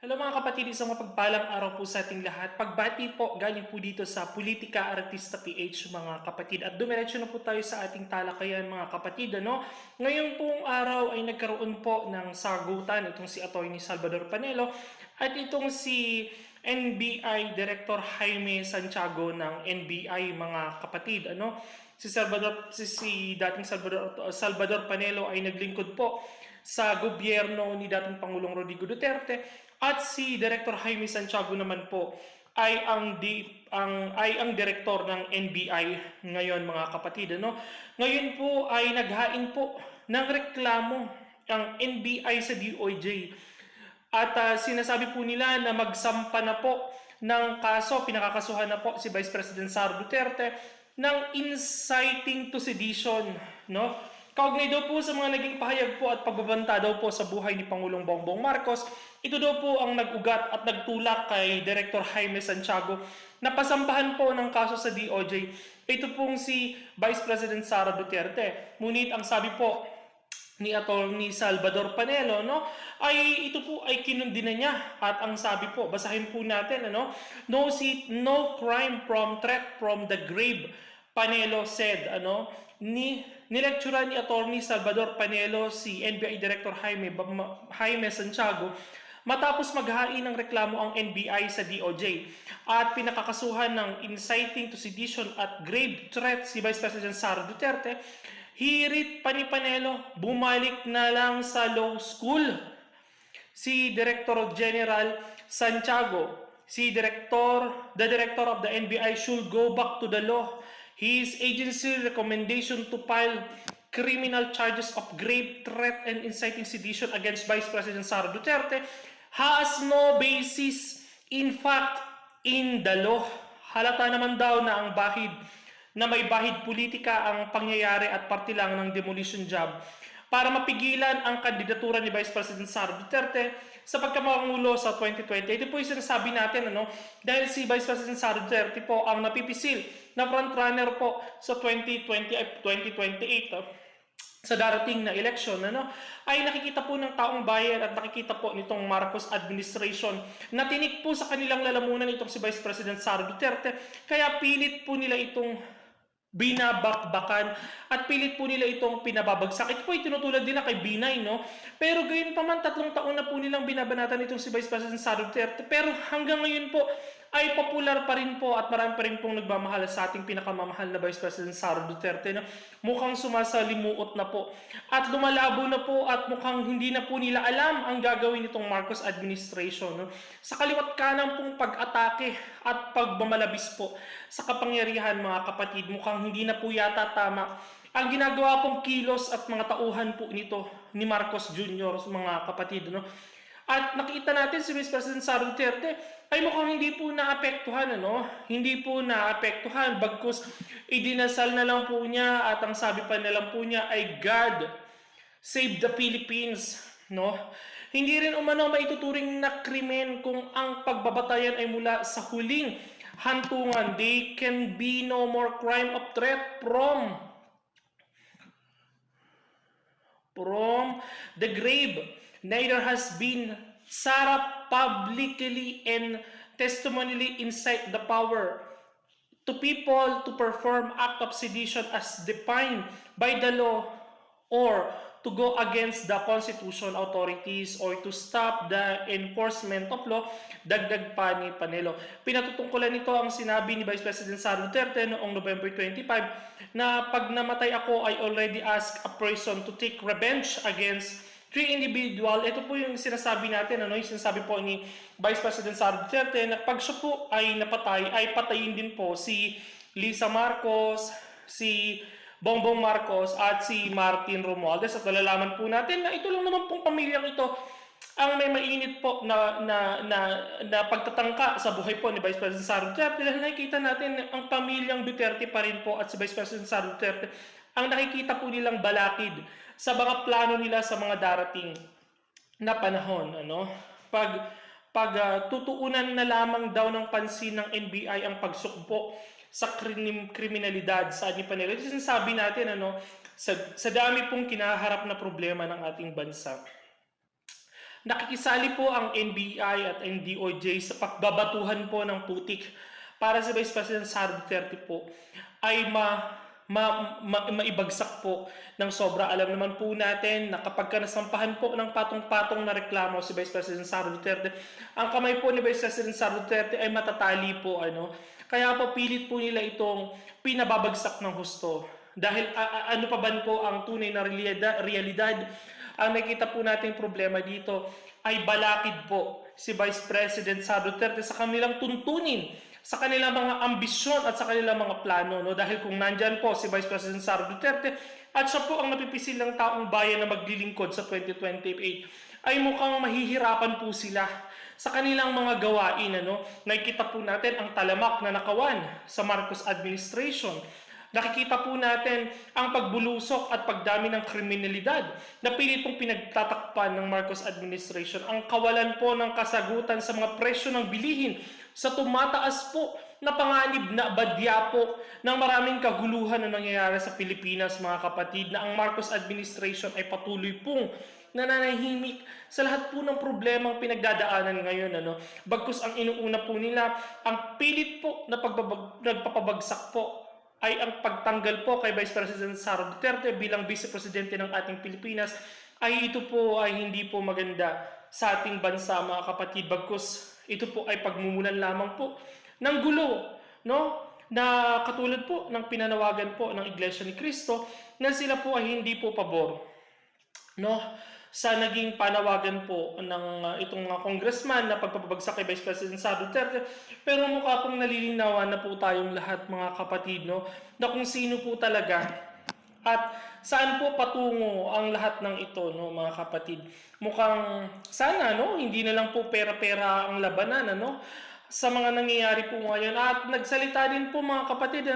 Hello mga kapatid, isang mapagpalang araw po sa ating lahat. Pagbati po galing po dito sa Politika Artista PH mga kapatid. At dumiretso na po tayo sa ating talakayan mga kapatid. Ngayong pong araw ay nagkaroon po ng sagutan itong si Atty. Salvador Panelo at itong si NBI Director Jaime Santiago ng NBI mga kapatid. Si dating Salvador Panelo ay naglingkod po sa gobyerno ni dating Pangulong Rodrigo Duterte at si Director Jaime Santiago naman po ay ang direktor ng NBI ngayon mga kapatid. Ngayon po ay naghain po ng reklamo ang NBI sa DOJ at sinasabi po nila na magsampa na po ng kaso, pinakakasuhan na po si Vice President Sara Duterte ng inciting to sedition, no? Kaugnay daw po sa mga naging pahayag po at pagbabanta daw po sa buhay ni Pangulong Bongbong Marcos, ito daw po ang nag-ugat at nagtulak kay Director Jaime Santiago na pasampahan po ng kaso sa DOJ. Ito pong si Vice President Sara Duterte. Ngunit ang sabi po ni Atty. Salvador Panelo, ay ito po ay kinundina niya at ang sabi po, basahin po natin, no crime from threat from the grave, Panelo said, nilektura ni Atty. Salvador Panelo si NBI Director Jaime Santiago matapos maghain ng reklamo ang NBI sa DOJ at pinakakasuhan ng inciting to sedition at grave threat si Vice President Sara Duterte. Hirit pa ni Panelo, bumalik na lang sa law school. Si Director General Santiago, the director of the NBI should go back to the law. His agency recommendation to file criminal charges of grave threat and inciting sedition against Vice President Sara Duterte has no basis in fact in the law. Halata naman daw na ang may bahid politika ang pangyayari at parte lang ng demolition job para mapigilan ang kandidatura ni Vice President Sara Duterte sa pagkapangulo sa 2020. Ito po yung sinasabi natin, dahil si Vice President Sara Duterte po ang napipisil na frontrunner po sa 2028 sa darating na eleksyon, ay nakikita po ng taong bayan at nakikita po nitong Marcos administration na tinik po sa kanilang lalamunan itong si Vice President Sara Duterte, kaya pilit po nila itong binabakbakan at pilit po nila itong pinababagsak. Ito po ay tinutulad nila kay Binay, Pero gayon pa man, 3 taon na po nilang binabanatan itong si Vice President Sara Duterte. Pero hanggang ngayon po ay popular pa rin po at marami pa rin pong nagmamahal sa ating pinakamamahal na Vice President Sara Duterte. Mukhang sumasalimuot na po at lumalabo na po at mukhang hindi na po nila alam ang gagawin nitong Marcos administration. Sa kaliwat kanan pong pag-atake at pagmamalabis po sa kapangyarihan mga kapatid, mukhang hindi na po yata tama ang ginagawa pong kilos at mga tauhan po nito ni Marcos Jr. mga kapatid. At nakita natin si Vice President Sara Duterte ay mukhang hindi po naapektuhan, Hindi po naapektuhan, bagkus idinasal na lang po niya at ang sabi pa na lang po niya ay God save the Philippines, Hindi rin umano maituturing na krimen kung ang pagbabatayan ay mula sa huling hantungan. They can be no more crime of threat from the grave. Neither has been Sara publicly and testimonially incite the power to people to perform act of sedition as defined by the law or to go against the constitutional authorities or to stop the enforcement of law, dagdag pa ni Panelo. Pinatutungkulan nito ang sinabi ni Vice President Sara Duterte noong November 25 na pag namatay ako, I already asked a person to take revenge against 3 individual. Ito po yung sinasabi natin, yung sinasabi po ni Vice President Sara Duterte na pag siya po ay napatay, ay patayin din po si Lisa Marcos, si Bongbong Marcos at si Martin Romualdez. At nalalaman po natin na ito lang naman pong pamilyang ito ang may mainit po na pagtatangka sa buhay po ni Vice President Sara Duterte. Dahil nakikita natin ang pamilyang Duterte pa rin po at si Vice President Sara Duterte ang nakikita po nilang balakid sa mga plano nila sa mga darating na panahon. Pag tutuunan na lamang daw ng pansin ng NBI ang pagsukbo sa kriminalidad sa ni Panelo. Ito sinasabi natin, sa dami pong kinaharap na problema ng ating bansa. Nakikisali po ang NBI at NDOJ sa pagbabatuhan po ng putik para si Vice President Sara Duterte po ay maibagsak po ng sobra. Alam naman po natin na kapag nasampahan po ng patong-patong na reklamo si Vice President Sara Duterte, ang kamay po ni Vice President Sara Duterte ay matatali po. Kaya po pilit po nila itong pinababagsak ng husto. Dahil ano pa ba po ang tunay na realidad? Ang nakita po nating problema dito ay balakid po si Vice President Sara Duterte sa kanilang tuntunin, sa kanilang mga ambisyon at sa kanilang mga plano. Dahil kung nandyan po si Vice President Sara Duterte at siya po ang napipisil ng taong bayan na maglilingkod sa 2028, ay mukhang mahihirapan po sila sa kanilang mga gawain. Nakikita po natin ang talamak na nakawan sa Marcos administration. Nakikita po natin ang pagbulusok at pagdami ng kriminalidad na pilit pong pinagtatakpan ng Marcos administration. Ang kawalan po ng kasagutan sa mga presyo ng bilihin, sa tumataas po na panganib na badya po ng maraming kaguluhan na nangyayari sa Pilipinas, mga kapatid, na ang Marcos administration ay patuloy pong nananahimik sa lahat po ng problemang pinagdadaanan ngayon. Bagkus ang inuuna po nila, ang pilit po na nagpapabagsak po ay ang pagtanggal po kay Vice President Sara Duterte bilang Vice Presidente ng ating Pilipinas, ay ito po ay hindi po maganda sa ating bansa, mga kapatid. Bagkus ito po ay pagmumulan lamang po ng gulo, na katulad po ng pinanawagan po ng Iglesia ni Cristo na sila po ay hindi po pabor sa naging panawagan po ng itong mga congressman na pagpapabagsak kay Vice President Sara Duterte. Pero mukha pong nalilinawan na po tayong lahat, mga kapatid, na kung sino po talaga at saan po patungo ang lahat ng ito, mga kapatid. Mukhang sana hindi na lang po pera-pera ang labanan sa mga nangyayari po ngayon. At nagsalita din po, mga kapatid,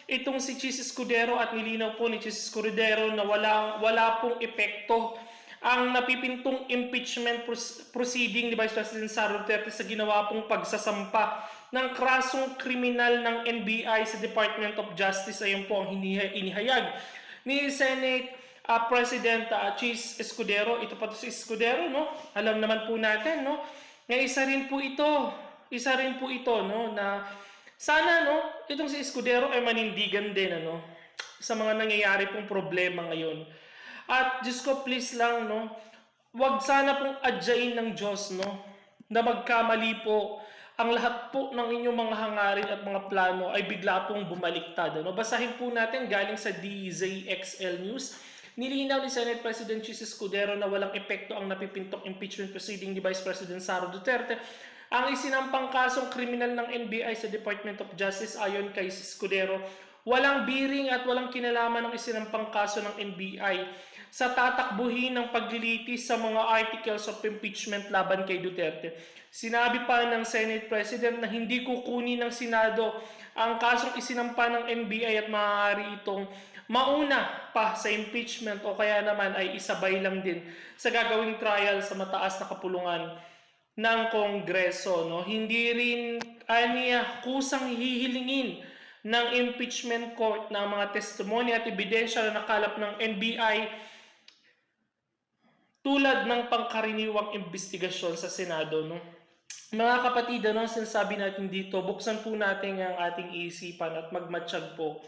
itong si Chis Escudero, at nilinaw po ni Chis Escudero na wala pong epekto ang napipintong impeachment proceeding ni Vice President Sara Duterte sa ginawa pong pagsasampa ng krasong kriminal ng NBI sa Department of Justice. Ayun po ang inihayag ni Senate President Chis Escudero. Ito pa to si Escudero, alam naman po natin, na isa rin po ito, na sana, itong si Escudero ay manindigan din, sa mga nangyayari pong problema ngayon. At Diyos ko, please lang, wag sana pong adyain ng Diyos, na magkamali po ang lahat po ng inyong mga hangarin at mga plano ay bigla pong bumaliktad. Basahin po natin galing sa DZXL News. Nilinaw ni Senate President Chis Escudero na walang epekto ang napipintong impeachment proceeding ni Vice President Sara Duterte. Ang isinampang kasong kriminal ng NBI sa Department of Justice, ayon kay Escudero, walang biring at walang kinalaman ng isinampang kaso ng NBI sa tatakbuhin ng paglilitis sa mga articles of impeachment laban kay Duterte. Sinabi pa ng Senate President na hindi kukunin ng Senado ang kasong isinampa ng NBI at maaari itong mauna pa sa impeachment o kaya naman ay isabay lang din sa gagawing trial sa mataas na kapulungan ng Kongreso. Hindi rin kusang hihilingin ng impeachment court na mga testimonya at ebidensya na nakalap ng NBI tulad ng pangkaraniwang investigasyon sa Senado. Mga kapatid, sinasabi natin dito, buksan po natin ang ating isipan at magmatsyag po.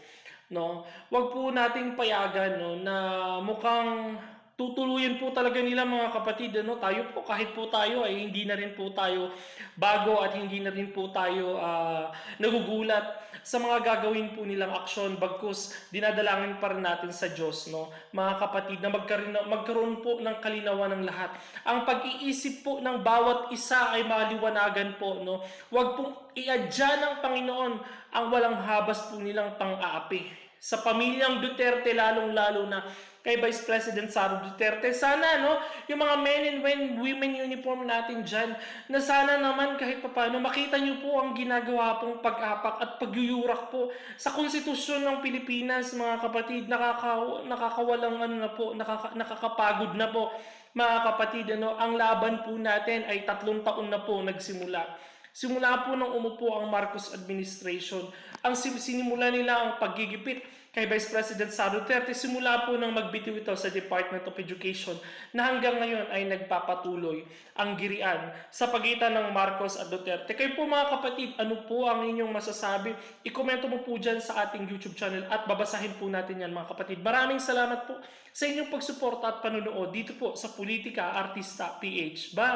Wag po nating payagan na mukhang tutuluyan po talaga nila, mga kapatid. Tayo po, kahit po tayo ay hindi na rin po tayo bago at hindi na rin po tayo nagugulat sa mga gagawin po nilang aksyon, bagkus dinadalangin pa rin natin sa Diyos, mga kapatid, na magkaroon po ng kalinawan ng lahat. Ang pag-iisip po ng bawat isa ay maliwanagan po. Huwag pong iadya ng Panginoon ang walang habas po nilang pang-aapi. Sa pamilyang Duterte, lalong-lalo na kay Vice President Sara Duterte. Sana, yung mga men and women uniform natin dyan, na sana naman kahit paano makita nyo po ang ginagawa pong pag-apak at pagyuyurak po sa konstitusyon ng Pilipinas, mga kapatid. Nakakawalang nakakapagod na po, mga kapatid. Ang laban po natin ay 3 taon na po nagsimula. Simula po nang umupo ang Marcos administration, ang sinimula nila ang paggigipit kay Vice President Sara Duterte simula po nang magbitiw ito sa Department of Education na hanggang ngayon ay nagpapatuloy ang girian sa pagitan ng Marcos at Duterte. Kayo po mga kapatid, ano po ang inyong masasabi? I-komento mo po dyan sa ating YouTube channel at babasahin po natin yan mga kapatid. Maraming salamat po sa inyong pagsuporta at panunood dito po sa Politika Artista PH. Bye!